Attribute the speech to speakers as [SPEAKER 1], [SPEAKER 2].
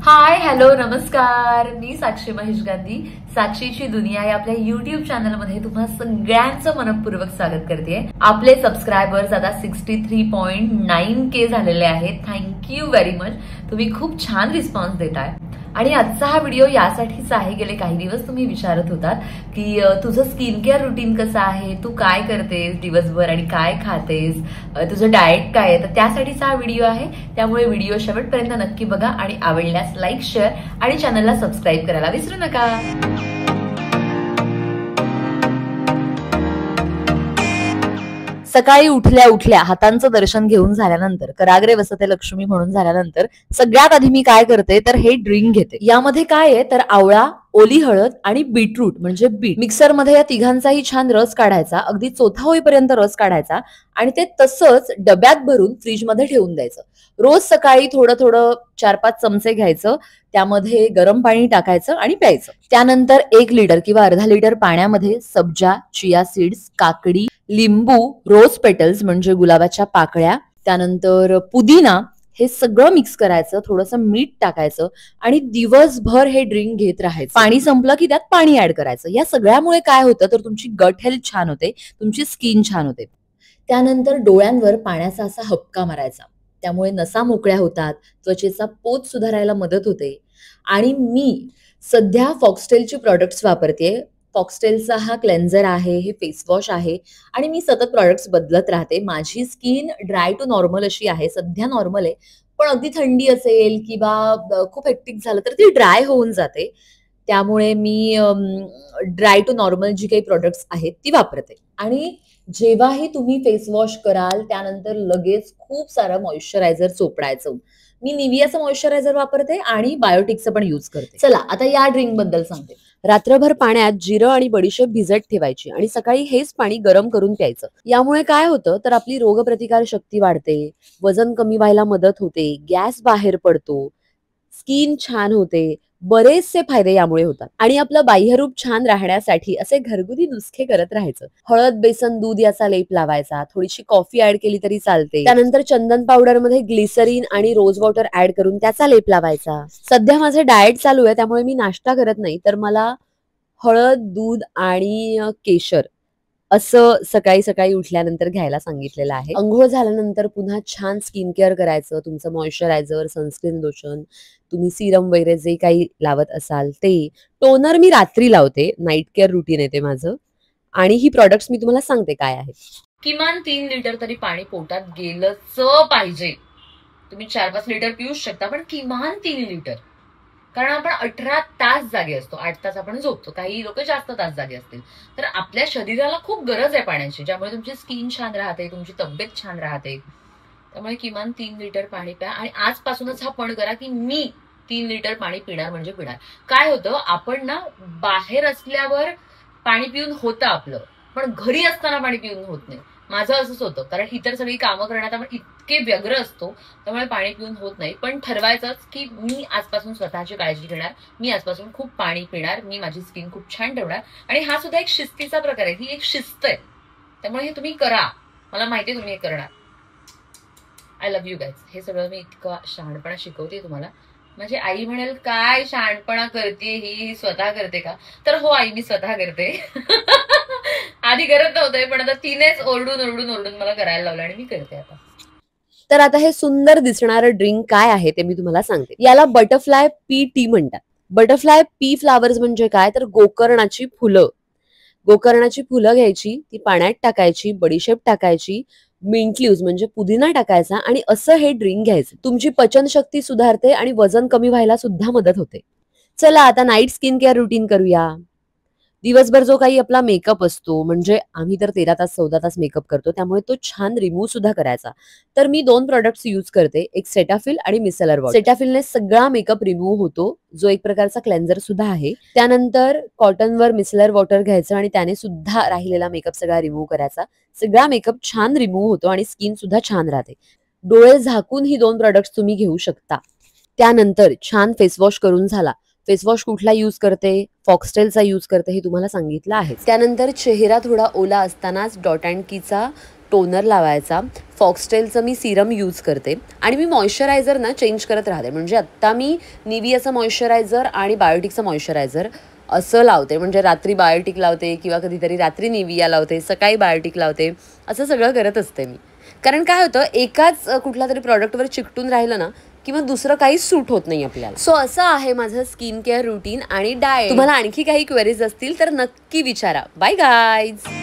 [SPEAKER 1] Hi hello नमस्कार. मी साक्षी महेश गांधी. साक्षीची दुनिया या आपल्या युट्यूब चॅनलमध्ये तुम्हा सगळ्यांचं मनपूर्वक स्वागत करते. आपले सबस्क्रायबर्स आता 63.9K झालेले आहेत. Thank you very much. तुम्ही खूप छान रिस्पॉन्स देताय. आणि आजचा हा व्हिडिओ यासाठीच आहे. गेले काही दिवस तुम्ही विचारत होतात की तुझं स्किन केअर रुटीन कसं आहे, तू काय करतेस दिवसभर आणि काय खातेस, तुझं डाएट काय आहे. तर त्यासाठीचा हा व्हिडिओ आहे. त्यामुळे व्हिडिओ शेवटपर्यंत नक्की बघा आणि आवडल्यास लाईक, शेअर आणि चॅनलला सबस्क्राईब करायला विसरू नका. सकाळी उठल्या उठल्या हातांचं दर्शन घेऊन झाल्यानंतर, कराग्रे वसते लक्ष्मी म्हणून झाल्यानंतर सगळ्यात आधी मी काय करते तर हे ड्रिंक घेते. यामध्ये काय आहे तर आवळा, ओली हळद आणि बीटरूट म्हणजे बीट मिक्सरमध्ये या तिघांचाही छान रस काढायचा. अगदी चोथा होईपर्यंत रस काढायचा आणि ते तसंच डब्यात भरून फ्रीजमध्ये ठेवून द्यायचं. रोज सकाळी थोडं थोडं 4-5 चमचे घ्यायचं, त्यामध्ये गरम पाणी टाकायचं आणि प्यायचं. त्यानंतर 1 लिटर किंवा अर्धा लिटर पाण्यामध्ये सब्जा, चिया सीड्स, काकडी, लिंबू, रोज पेटल्स म्हणजे गुलाबाच्या पाकळ्या, त्यानंतर पुदिना हे सगळं मिक्स करायचं. थोडंसं मीठ टाकायचं आणि दिवसभर हे ड्रिंक घेत राहायचं. पाणी संपलं की त्यात पाणी ऍड करायचं. या सगळ्यामुळे काय होतं तर तुमची गट हेल्थ छान होते, तुमची स्किन छान होते. त्यानंतर डोळ्यांवर पाण्याचा असा हपका मारायचा. त्यामुळे नसा मोकळ्या होतात, त्वचेचा पोत सुधारायला मदत होते. आणि मी सध्या फॉक्सटेलचे प्रॉडक्ट्स वापरते. फॉक्सटेलचा हा क्लेन्झर आहे, हे फेस वॉश आहे आणि मी सतत प्रॉडक्ट्स बदलत राहते. माझी स्किन ड्राय टू नॉर्मल अशी आहे. सध्या नॉर्मल आहे, पण अगदी थंडी असेल किंवा खूप हेक्टिक झालं तर ती ड्राय होऊन जाते. त्यामुळे मी ड्राय टू नॉर्मल जी काही प्रॉडक्ट्स आहेत ती वापरते. आणि जेव्हाही तुम्ही फेस वॉश कराल त्यानंतर लगेच खूप सारं मॉइश्चरायझर चोपडायचं. मी निव्हियाचं मॉइश्चरायझर वापरते आणि बायोटिकचं पण यूज करते. चला आता या ड्रिंक बद्दल सांगते. रात्रभर पाण्यात जिरं आणि बडीशेप भिजत ठेवायची आणि सकाळी हेच पाणी गरम करून प्यायचं. यामुळे काय होतं तर आपली रोगप्रतिकार शक्ती वाढते, वजन कमी व्हायला मदत होते, गॅस बाहेर पडतो, स्किन छान होते. बरेचसे फायदे यामुळे होतात. आणि आपलं बाह्यरूप छान राहण्यासाठी असे घरगुती नुस्खे करत राहायचं. हळद, बेसन, दूध याचा लेप लावायचा. थोडीशी कॉफी ऍड केली तरी चालते. त्यानंतर चंदन पावडर मध्ये ग्लिसरीन आणि रोज वॉटर ऍड करून त्याचा लेप लावायचा. सध्या माझं डाएट चालू आहे त्यामुळे मी नाश्ता करत नाही, तर मला हळद, दूध आणि केशर असं सकाळी सकाळी उठल्यानंतर घ्यायला सांगितलेलं आहे. अंघोळ झाल्यानंतर पुन्हा छान स्किन केअर करायचं. तुमचं मॉइश्चरायझर, सनस्क्रीन लोशन, तुम्ही सिरम वगैरे जे काही लावत असाल ते. टोनर मी रात्री लावते. नाईट केअर रुटीन आहे ते माझं. आणि ही प्रॉडक्ट्स मी तुम्हाला सांगते काय आहे. किमान 3 लिटर तरी पाणी पोटात गेलंच पाहिजे. तुम्ही 4-5 लिटर पिऊच शकता, पण किमान 3 लिटर. कारण आपण 18 तास जागे असतो, 8 तास आपण झोपतो, काही लोक जास्त तास जागे असतील. तर आपल्या शरीराला खूप गरज आहे पाण्याची, ज्यामुळे तुमची स्किन छान राहते, तुमची तब्येत छान राहते. त्यामुळे किमान 3 लिटर पाणी प्या. आणि आजपासूनच हा पण करा की मी 3 लिटर पाणी पिणार म्हणजे पिणार. काय होतं आपण ना बाहेर असल्यावर पाणी पिऊन होतं आपलं, पण घरी असताना पाणी पिऊन होत नाही. माझं असंच होतं, कारण इतर सगळी कामं करण्यात आपण इतके व्यग्र असतो, त्यामुळे पाणी पिऊन होत नाही. पण ठरवायचंच की मी आजपासून स्वतःची काळजी घेणार, मी आजपासून खूप पाणी पिणार, मी माझी स्किन खूप छान ठेवणार. आणि हा सुद्धा एक शिस्तीचा प्रकार आहे, ही एक शिस्त आहे. त्यामुळे हे तुम्ही करा. मला माहिती आहे तुम्ही हे करणार. I love you guys. हे सगळं मी इतकं शहाणपणा शिकवते तुम्हाला. माझी आई म्हणेल काय शहाणपणा करते ही स्वतः करते का? तर हो आई, मी स्वतः करते. आधी करत नव्हते, पण आता तिनेच ओरडून ओरडून ओरडून मला करायला लावलं आणि मी करते आता. तर आता हे सुंदर दिसणारं ड्रिंक काय आहे ते मी तुम्हाला सांगते. याला बटरफ्लाय पी टी म्हणतात. बटरफ्लाय पी फ्लावर्स म्हणजे काय तर गोकर्णाची फुलं. गोकर्णाची फुलं घ्यायची, ती पाण्यात टाकायची, बडीशेप टाकायची, मिंट लिव्स म्हणजे पुदिना टाकायचा आणि असं हे ड्रिंक घ्यायचं. तुमची पचनशक्ती सुधारते आणि वजन कमी व्हायला सुद्धा मदत होते. चला आता नाईट स्किन केअर रुटीन करूया. दिवसभर जो काही आपला मेकअप असतो, म्हणजे आम्ही तर 13 तास 14 तास मेकअप करतो, त्यामुळे तो छान रिमूव्ह सुद्धा करायचा. तर मी 2 प्रॉडक्ट्स यूज करते, एक सेटाफिल आणि मिसेलर वॉटर. सेटाफिलने सगळा मेकअप रिमूव्ह होतो, जो एक प्रकारचा क्लेन्झर सुद्धा आहे. त्यानंतर कॉटनवर मिसेलर वॉटर घ्यायचं आणि त्याने सुद्धा राहिलेला मेकअप सगळा रिमूव्ह करायचा. सगळा मेकअप छान रिमूव्ह होतो आणि स्किन सुद्धा छान राहते. डोळे झाकून ही 2 प्रॉडक्ट्स तुम्ही घेऊ शकता. त्यानंतर छान फेस वॉश करून झाला. फेस वॉश कुठला यूज करते, फॉक्सटेलचा यूज करते हे तुम्हाला सांगितलं आहे. त्यानंतर चेहरा थोडा ओला असतानाच डॉट अँड कीचा
[SPEAKER 2] टोनर लावायचा, फॉक्सटेलचं मी सिरम यूज करते आणि मी मॉइश्चरायझर ना चेंज करत राहते. म्हणजे आत्ता मी निवियाचं मॉइश्चरायझर आणि बायोटिकचं मॉइश्चरायझर असं लावते. म्हणजे रात्री बायोटिक लावते किंवा कधीतरी रात्री निविया लावते, सकाळी बायोटिक लावते, असं सगळं करत असते मी. कारण काय होतं, एकाच कुठल्या तरी प्रॉडक्टवर चिकटून राहिलं ना किंवा दुसरं काहीच सूट होत नाही आपल्याला. सो असं आहे माझं स्किन केअर रुटीन आणि डाएट. तुम्हाला आणखी काही क्वेरीज असतील तर नक्की विचारा. Bye guys.